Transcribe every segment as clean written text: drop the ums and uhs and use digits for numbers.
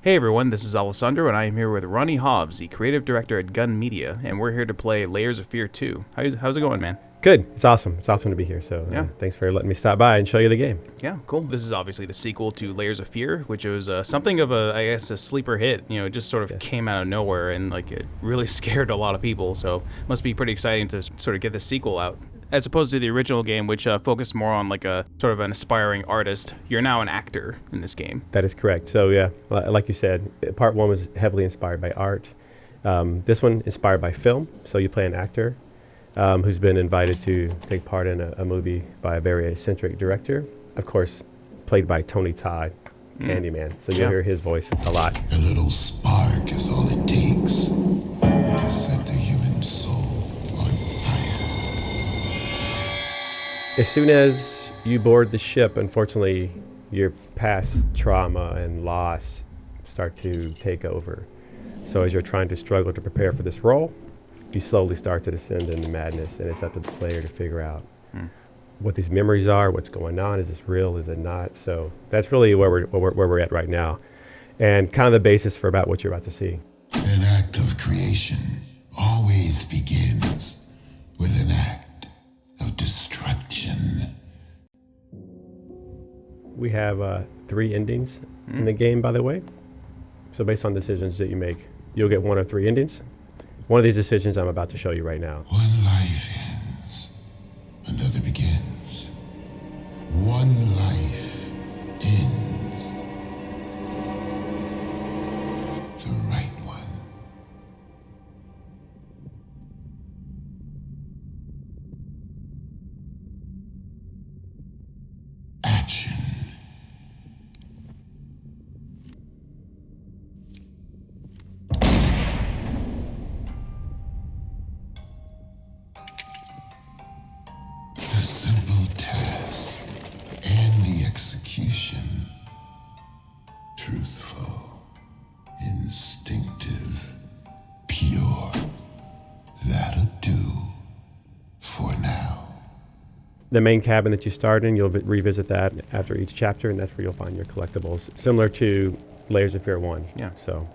Hey everyone, this is Alessandro, and I am here with Ronnie Hobbs, the creative director at Gun Media, and we're here to play Layers of Fear 2. How's it going, man? Good. It's awesome. It's awesome to be here. So Yeah. thanks for letting me stop by and show you the game. Yeah, cool. This is obviously the sequel to Layers of Fear, which was something of a sleeper hit. You know, it just sort of came out of nowhere, and it really scared a lot of people. So it must be pretty exciting to sort of get this sequel out. As opposed to the original game, which focused more on a sort of an aspiring artist, you're now an actor in this game. That is correct. So yeah, like you said, part one was heavily inspired by art. This one inspired by film. So you play an actor who's been invited to take part in a movie by a very eccentric director. Of course, played by Tony Todd, Candyman. So you'll hear his voice a lot. A little spark is all it takes to set the human soul on fire. As soon as you board the ship, unfortunately, your past trauma and loss start to take over. So as you're trying to struggle to prepare for this role, you slowly start to descend into madness, and it's up to the player to figure out what these memories are, what's going on, is this real, is it not? So that's really where we're at right now, and kind of the basis for about what you're about to see. An act of creation always begins with an act of destruction. We have 3 endings in the game, by the way. So based on decisions that you make, you'll get 1 of 3 endings. One of these decisions I'm about to show you right now. One life ends, another begins. One life ends. The right one. Action. The simple task and the execution. Truthful, instinctive, pure. That'll do for now. The main cabin that you start in, you'll revisit that after each chapter, and that's where you'll find your collectibles, similar to Layers of Fear 1. Yeah. So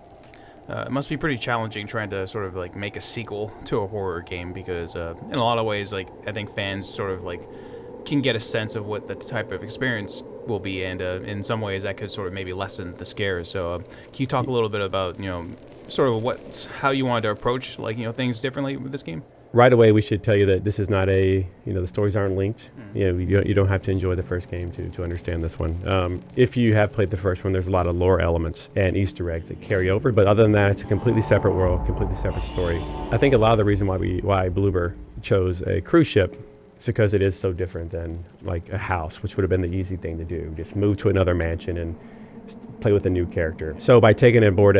It must be pretty challenging trying to sort of make a sequel to a horror game because in a lot of ways, I think fans sort of can get a sense of what the type of experience will be, and in some ways that could sort of maybe lessen the scares. So can you talk a little bit about sort of how you wanted to approach things differently with this game? right away, we should tell you that this is not the stories aren't linked. You don't have to enjoy the first game to understand this one. If you have played the first one, there's a lot of lore elements and Easter eggs that carry over. But other than that, it's a completely separate world, completely separate story. I think a lot of the reason why Bloober chose a cruise ship is because it is so different than like a house, which would have been the easy thing to do. Just move to another mansion and play with a new character. So by taking it aboard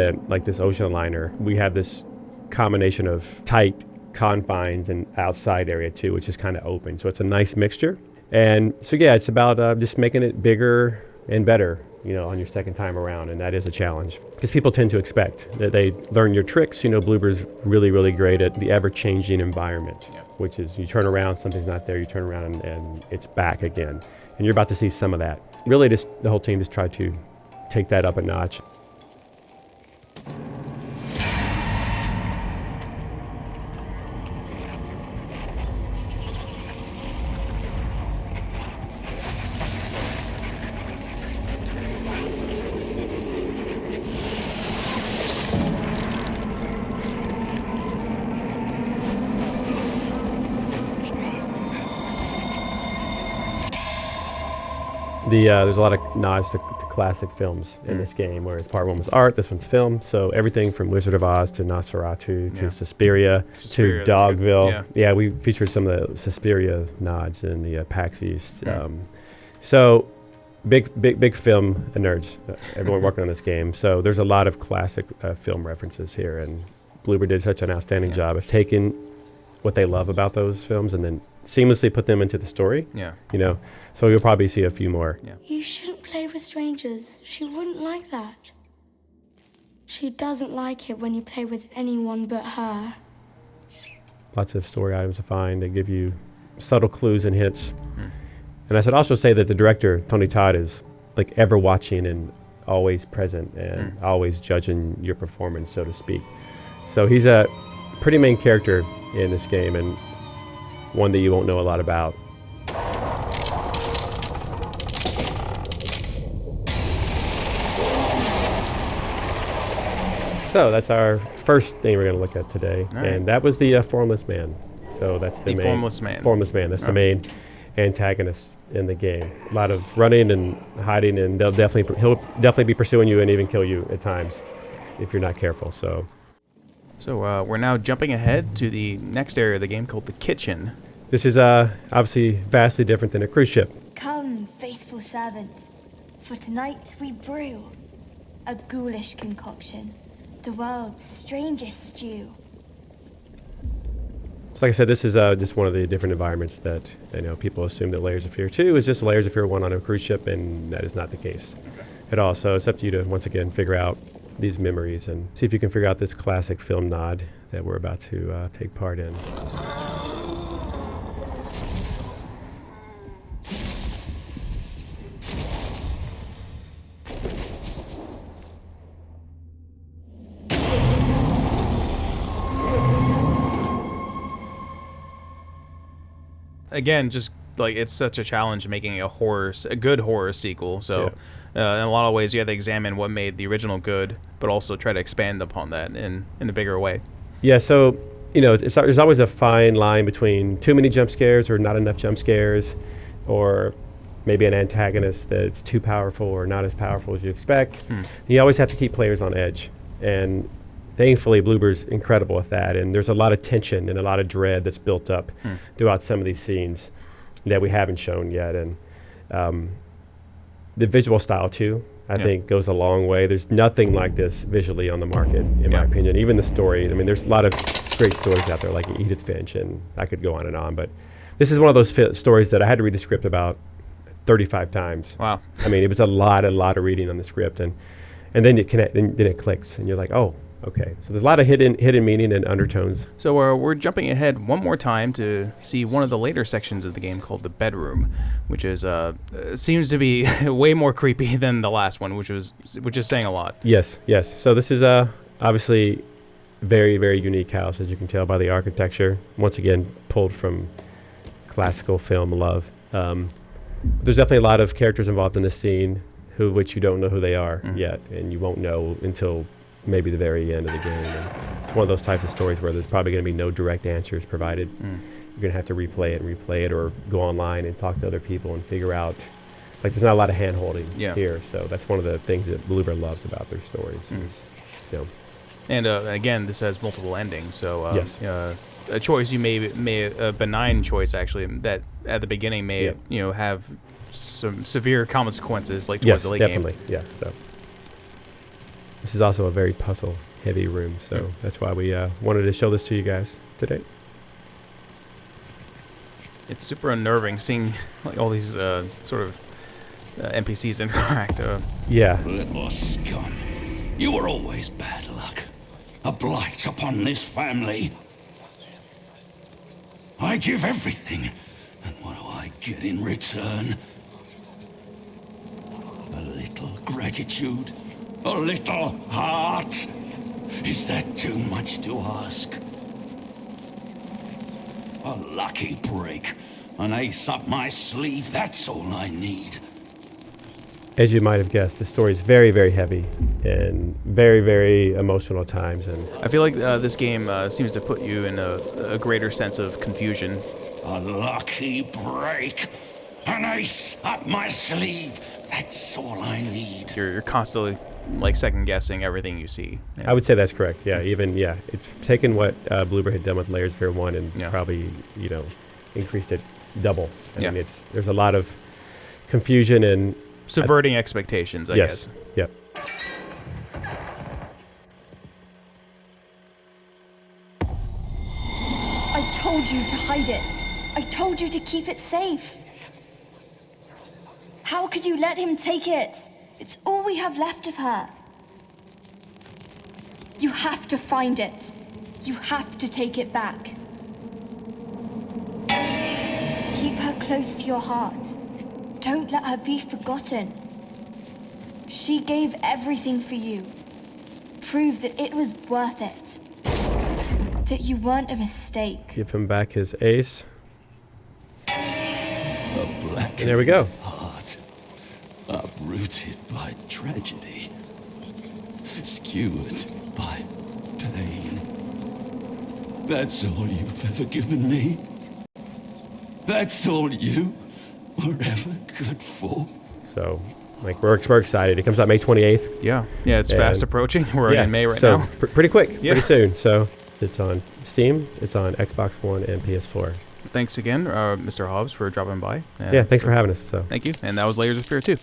this ocean liner, we have this combination of tight confines and outside area too, which is kind of open. So it's a nice mixture. And so yeah, it's about just making it bigger and better, on your second time around. And that is a challenge because people tend to expect that they learn your tricks. Bloober's really, really great at the ever-changing environment, which is you turn around, something's not there, you turn around and it's back again. And you're about to see some of that. Really, just the whole team just tried to take that up a notch. There's a lot of nods to classic films in this game, whereas part one was art, this one's film. So everything from Wizard of Oz to Nosferatu to Suspiria to Dogville. Yeah, we featured some of the Suspiria nods in the PAX East. So big film nerds, everyone working on this game. So there's a lot of classic film references here, and Bloober did such an outstanding job of taking what they love about those films and then seamlessly put them into the story. So you'll probably see a few more. You shouldn't play with strangers. She wouldn't like that. She doesn't like it when you play with anyone but her. Lots of story items to find. They give you subtle clues and hints. And I should also say that the director, Tony Todd, is ever watching and always present and always judging your performance, so to speak. So he's a pretty main character in this game, and one that you won't know a lot about. So that's our first thing we're going to look at today, and that was the Formless Man. So that's the main Formless Man. Formless Man. That's the main antagonist in the game. A lot of running and hiding, and he'll definitely be pursuing you and even kill you at times if you're not careful. So we're now jumping ahead to the next area of the game called the kitchen. this is obviously vastly different than a cruise ship. Come, faithful servant, for tonight we brew a ghoulish concoction, the world's strangest stew. So like I said, this is just one of the different environments that people assume that Layers of Fear 2 is just Layers of Fear 1 on a cruise ship, and that is not the case at all. So it's up to you to, once again, figure out these memories and see if you can figure out this classic film nod that we're about to take part in. Again, just like it's such a challenge making a good horror sequel. So in a lot of ways, you have to examine what made the original good, but also try to expand upon that in a bigger way. Yeah, so there's always a fine line between too many jump scares or not enough jump scares, or maybe an antagonist that's too powerful or not as powerful as you expect. You always have to keep players on edge, and thankfully Bloober's incredible with that, and there's a lot of tension and a lot of dread that's built up throughout some of these scenes that we haven't shown yet. And the visual style too, I think, goes a long way. There's nothing like this visually on the market, in my opinion. Even the story, I mean, there's a lot of great stories out there like Edith Finch, and I could go on and on, but this is one of those stories that I had to read the script about 35 times. Wow. I mean, it was a lot of reading on the script, and then it clicks, and you're like, oh, okay. So there's a lot of hidden meaning and undertones. So we're jumping ahead one more time to see one of the later sections of the game called the bedroom, which is seems to be way more creepy than the last one, which is saying a lot. Yes. So this is obviously very, very unique house, as you can tell by the architecture. Once again, pulled from classical film love. There's definitely a lot of characters involved in this scene, which you don't know who they are yet, and you won't know until maybe the very end of the game. And it's one of those types of stories where there's probably going to be no direct answers provided. You're going to have to replay it, or go online and talk to other people and figure out. Like, there's not a lot of hand-holding here, so that's one of the things that Bloober loves about their stories. And again, this has multiple endings, so yes. A choice you may a benign choice actually that at the beginning may have some severe consequences, like towards the late definitely. game. Yeah, so this is also a very puzzle-heavy room, so that's why we wanted to show this to you guys today. It's super unnerving seeing like all these sort of NPCs interact. Yeah. Little scum, you were always bad luck, a blight upon this family. I give everything, and what do I get in return? A little gratitude? A little heart? Is that too much to ask? A lucky break. An ace up my sleeve, that's all I need. As you might have guessed, the story is very, very heavy and very, very emotional at times. And I feel like this game seems to put you in a greater sense of confusion. A lucky break. An ace up my sleeve, that's all I need. You're constantly like second guessing everything you see. I would say that's correct. Yeah, it's taken what Bloober had done with Layers of Fear 1 and probably increased it double. I mean, there's a lot of confusion and subverting expectations, I guess. Yep. I told you to hide it. I told you to keep it safe. How could you let him take it? It's all we have left of her. You have to find it. You have to take it back. Keep her close to your heart. Don't let her be forgotten. She gave everything for you. Prove that it was worth it. That you weren't a mistake. Give him back his ace. A black And there we go. heart, uprooted by tragedy, skewered by pain. That's all you've ever given me. That's all you were ever good for. So, like, we're excited. It comes out May 28th. Yeah, it's fast approaching. We're in May right so now. Pretty quick, Yeah. pretty soon. So it's on Steam, it's on Xbox One and PS4. Thanks again, Mr. Hobbs, for dropping by. Yeah, thanks for having us. So Thank you. And that was Layers of Fear 2.